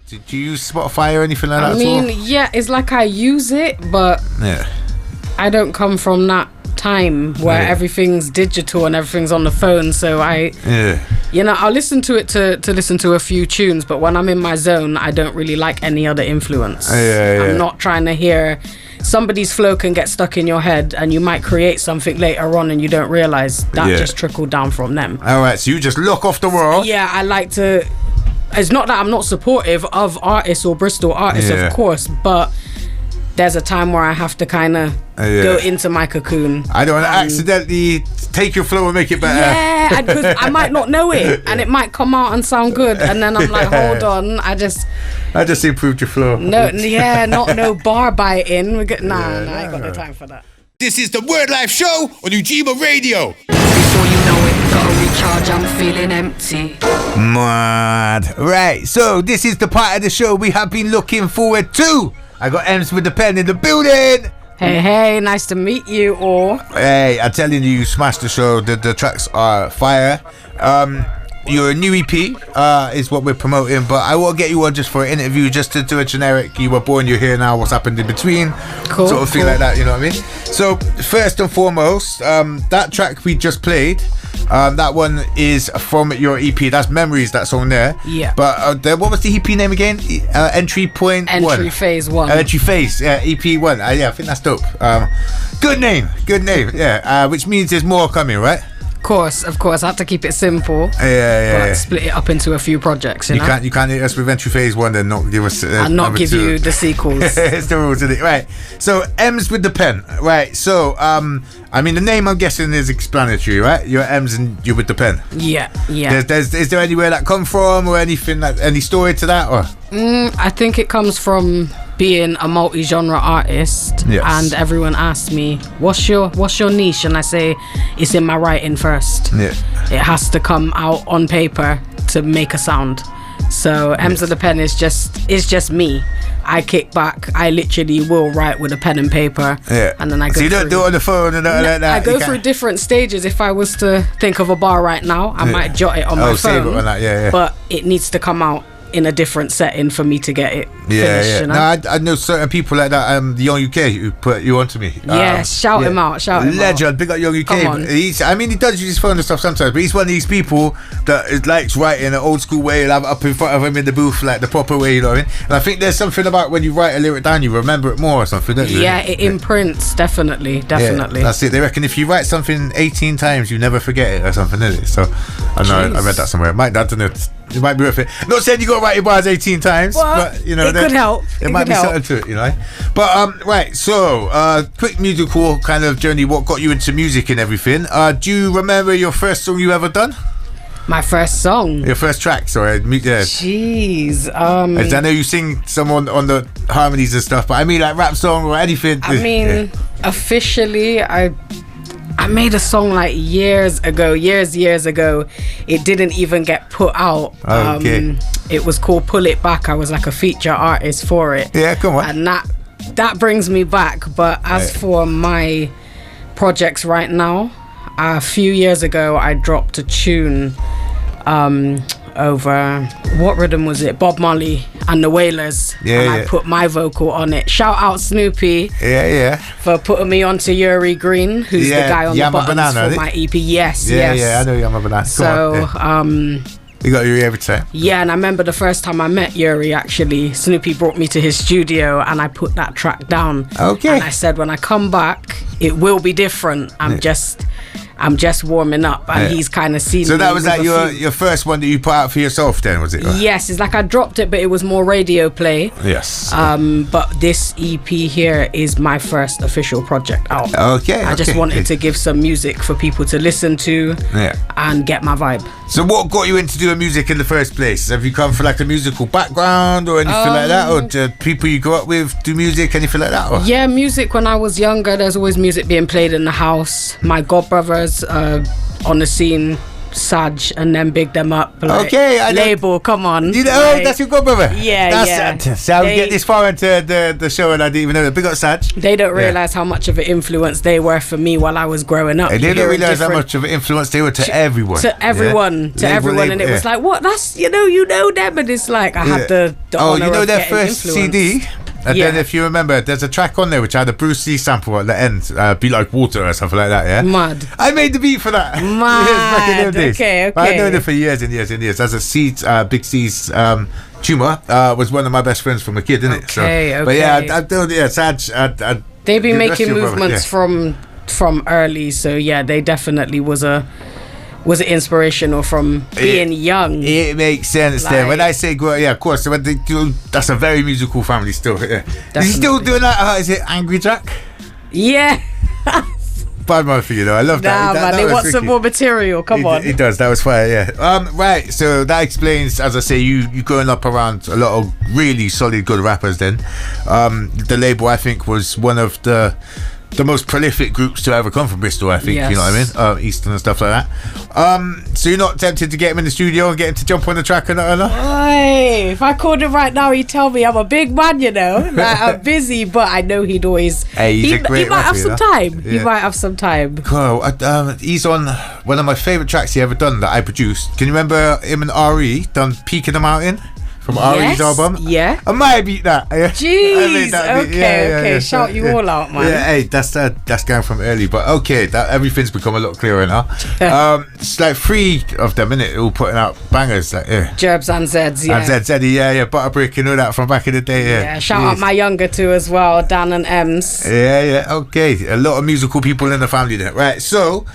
Did you use Spotify or anything like that? I mean, yeah, it's like I use it, but I don't come from that time where everything's digital and everything's on the phone, so I'll listen to it to listen to a few tunes, but when I'm in my zone, I don't really like any other influence. I'm not trying to hear somebody's flow. Can get stuck in your head and you might create something later on and you don't realize that just trickled down from them. Alright, so you just look off the world. Yeah, I like to. It's not that I'm not supportive of artists or Bristol artists, of course, but there's a time where I have to kind of go into my cocoon. I don't want to accidentally take your flow and make it better. Yeah, because I might not know it, and it might come out and sound good, and then I'm like, hold on, I just improved your flow. No bar biting. I ain't got no time for that. This is the Wordlife show on Ujima Radio. Before you know it, gotta recharge, I'm feeling empty. Mad. Right, so this is the part of the show we have been looking forward to. I got Ems with the pen in the building. Hey, nice to meet you all. Hey, I'm telling you smashed the show. The tracks are fire. Your new EP is what we're promoting, but I will get you on just for an interview, just to do a generic, you were born, you're here now, what's happened in between, sort of thing like that, you know what I mean? So first and foremost, that track we just played, that one is from your EP. That's Memories, that song there. Yeah. But what was the EP name again? Entry Phase 1. Entry Phase, EP 1. I think that's dope. Good name. Yeah. Which means there's more coming, right? Of course. I have to keep it simple. Yeah. Split it up into a few projects. You can't hit us with Entry Phase 1 and not give us. And not give you the sequels. It's the rules, isn't it? Right. So M's with the pen. Right. So I mean, the name I'm guessing is explanatory, right? You're M's and you're with the pen. Yeah. Is there anywhere that come from or anything, like any story to that, or? I think it comes from being a multi-genre artist, and everyone asks me, what's your niche, and I say it's in my writing first. It has to come out on paper to make a sound. So M's of the pen is just me. I kick back. I literally will write with a pen and paper, and then I go. So you don't do it on the phone and like that. I go through different stages. If I was to think of a bar right now, I might jot it on my phone. Save it on that, But it needs to come out in a different setting for me to get it finished. You know? No, I know certain people like that. The Young UK who put you onto me. Shout him out. Legend, big up Young UK. Come on. He does use his phone and stuff sometimes, but he's one of these people that likes writing an old school way. He'll have it up in front of him in the booth, like the proper way, you know what I mean? And I think there's something about when you write a lyric down, you remember it more or something, don't you? Yeah, it imprints, definitely. Yeah, that's it. They reckon if you write something 18 times, you never forget it or something, isn't it? So I know, I read that somewhere. I don't know. It might be worth it. Not saying you got to write your bars 18 times, but you know, it could help. It might be something to it, you know. But right, so quick musical kind of journey. What got you into music and everything? Do you remember your first song you ever done? My first song. Your first track, sorry. Jeez. I know you sing someone on the harmonies and stuff, but I mean like rap song or anything. I mean, officially, I made a song like years ago. It didn't even get put out. It was called Pull It Back. I was like a feature artist for it. Yeah, come on. And that brings me back. But as for my projects right now, a few years ago I dropped a tune over, what rhythm was it? Bob Marley and the Wailers. I put my vocal on it. Shout out Snoopy for putting me onto Yuri Green, who's the guy on the buttons for my EP. Yes. I know Yama Banana. So you got Yuri every time. Yeah, and I remember the first time I met Yuri, actually, Snoopy brought me to his studio and I put that track down. And I said, when I come back, it will be different. I'm just warming up, and he's kind of seen. So that was like your first one that you put out for yourself, then, was it? Right? Yes, it's like I dropped it, but it was more radio play. Yes. But this EP here is my first official project out. I just wanted to give some music for people to listen to, and get my vibe. So what got you into doing music in the first place? Have you come from like a musical background or anything like that, or do people you grew up with do music, anything like that? Or? Yeah, music. When I was younger, there's always music being played in the house. My godbrothers on the scene, Sag and then big them up. Like, okay, label, come on. You know, like, that's your god brother. Yeah, So we get this far into the show and I didn't even know that. Big up Sag. They don't realise how much of an influence they were for me while I was growing up. They didn't realise how much of an influence they were to everyone. To everyone. And it was like, what? That's, you know them. And it's like, I had the honour of their getting first influence. CD? And then if you remember, there's a track on there which had a Bruce Lee sample at the end, Be Like Water or something like that, yeah? Mad. I made the beat for that. Mad. Back in them days. Okay. I've known it for years and years and years. As a Seeds, Big C's Ujima was one of my best friends from a kid, isn't it? Okay. But yeah, I've done, Sag. They've been making movements from early, so yeah, they definitely was an inspirational from being young. It makes sense then. When I say grow, yeah, of course. So when they do, that's a very musical family still. Yeah. Is he still doing that? Is it Angry Jack? Yeah. Bad man for you though. I love that. Man, they want some more material. Come on. It does. That was fire. Yeah. Right. So that explains, as I say, you growing up around a lot of really solid, good rappers. Then, the label I think was one of the most prolific groups to ever come from Bristol, I think. Yes. You know what I mean? Eastern and stuff like that. So you're not tempted to get him in the studio and get him to jump on the track or not? Hey, if I called him right now, he'd tell me I'm a big man, you know. Like, I'm busy, but I know he'd always... Hey, he's a great he might have some time. Yeah. He might have some time. Cool. He's on one of my favourite tracks he ever done that I produced. Can you remember him and R.E. done Peak in the Mountain? From Ari's album. Yeah. I might beat that. Jeez. Okay. Shout you all out, man. Yeah, hey, that's going from early, but okay, that everything's become a lot clearer now. It's like 3 of them, innit? All putting out bangers, like Jerbs and Zeds, yeah. And Zeddy, yeah, Butterbrick and all that from back in the day, yeah. Yeah, shout out my younger two as well, Dan and Ems. Yeah, okay. A lot of musical people in the family there. Right, so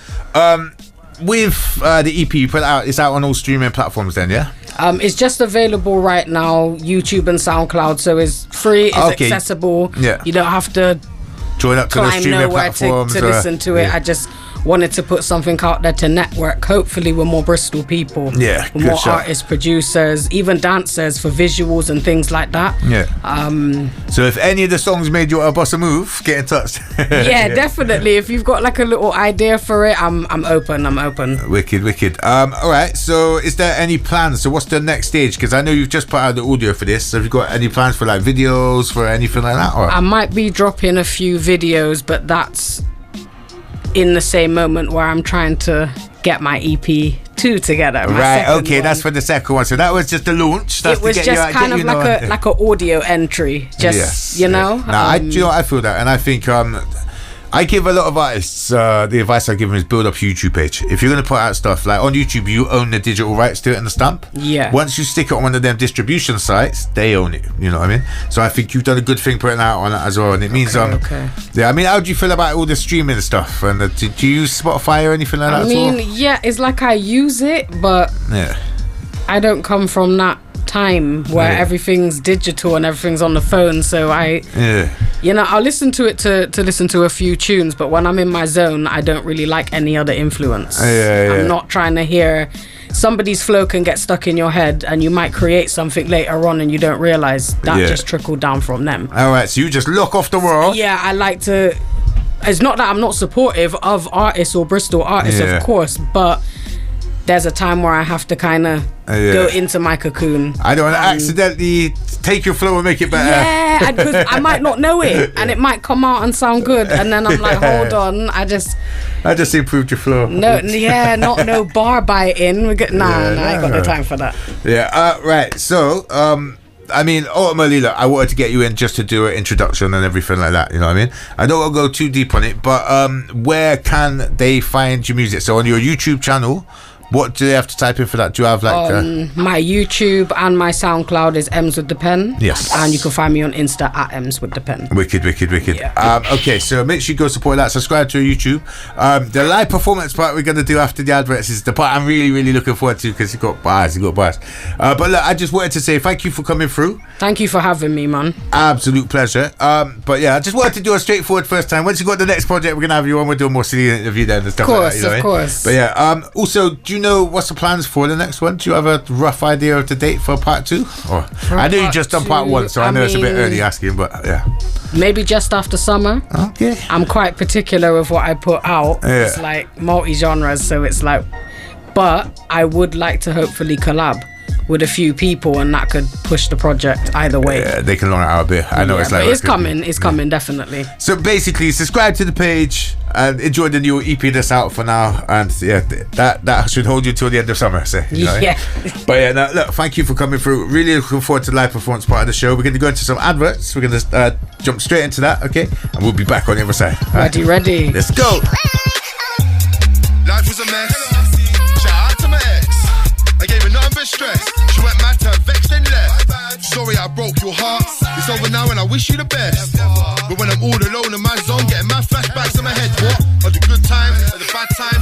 with the EP you put out, it's out on all streaming platforms then, yeah? It's just available right now, YouTube and SoundCloud, so it's free, it's accessible. Yeah. You don't have to join up to the streaming platforms to listen to it. I just wanted to put something out there to network, hopefully with more Bristol people, with more artists, producers, even dancers for visuals and things like that. So if any of the songs made you want to bust a move, get in touch. Definitely. If you've got like a little idea for it, I'm open. Wicked. All right, so is there any plans? So what's the next stage? Because I know you've just put out the audio for this, so have you got any plans for like videos, for anything like that? Or? I might be dropping a few videos, but that's in the same moment where I'm trying to get my EP2 together. Right, okay, that's for the second one. So that was just the launch. That's it was just kind of like an audio entry. Just, you know? I feel that. And I think I give a lot of artists the advice I give them is build up a YouTube page. If you're going to put out stuff like on YouTube, you own the digital rights to it and the stamp. Yeah. Once you stick it on one of them distribution sites, they own it. You know what I mean? So I think you've done a good thing putting it out on that as well. And it means yeah. I mean, how do you feel about all the streaming stuff? And do you use Spotify or anything like that? I mean, yeah, it's like I use it, but I don't come from that time where everything's digital and everything's on the phone, so I'll listen to it to listen to a few tunes, but when I'm in my zone I don't really like any other influence. I'm not trying to hear somebody's flow. Can get stuck in your head and you might create something later on and you don't realize that just trickled down from them. Alright, so you just look off the world. I like to, it's not that I'm not supportive of artists or Bristol artists, of course, but there's a time where I have to kind of go into my cocoon. I don't want to accidentally take your flow and make it better. Yeah, because I might not know it and it might come out and sound good, and then I'm like, hold on, I just improved your flow. Not no bar biting. I ain't got no time for that. Right. So I mean, ultimately, look, I wanted to get you in just to do an introduction and everything like that, you know what I mean? I don't want to go too deep on it, but where can they find your music? So on your YouTube channel, what do they have to type in for that? Do you have like my YouTube and my SoundCloud is Ems with the Pen. Yes. And you can find me on Insta at Ems with the Pen. Wicked. Yeah. Okay, so make sure you go support that. Subscribe to YouTube. The live performance part we're going to do after the adverts is the part I'm really looking forward to, because you got bars. But look, I just wanted to say thank you for coming through. Thank you for having me, man. Absolute pleasure. But yeah, I just wanted to do a straightforward first time. Once you got the next project, we're going to have you on. We'll do a more silly interview then and stuff like that. You know, of course. But yeah, also, do you know what's the plans for the next one? Do you have a rough idea of the date for part 2? Or I know you just done part 1, so I know it's a bit early asking, but yeah. Maybe just after summer. Okay. I'm quite particular with what I put out. It's like multi-genres, so it's like but I would like to hopefully collab with a few people, and that could push the project either way. Yeah, they can learn out a bit. I know it's like it's coming definitely. So basically, subscribe to the page and enjoy the new EP that's out for now, and yeah, that should hold you till the end of summer. So, yeah. But yeah, no, look, thank you for coming through. Really looking forward to the live performance part of the show. We're going to go into some adverts. We're going to jump straight into that, okay? And we'll be back on the other side. Ready. Let's go. Life was a mess. Shout out to my ex. I gave her nothing but stress. She went mad, turned vexed and left. Sorry I broke your heart. It's over now and I wish you the best. But when I'm all alone and man's on, getting my flashbacks in my head. What? Are the good times? Are the bad times?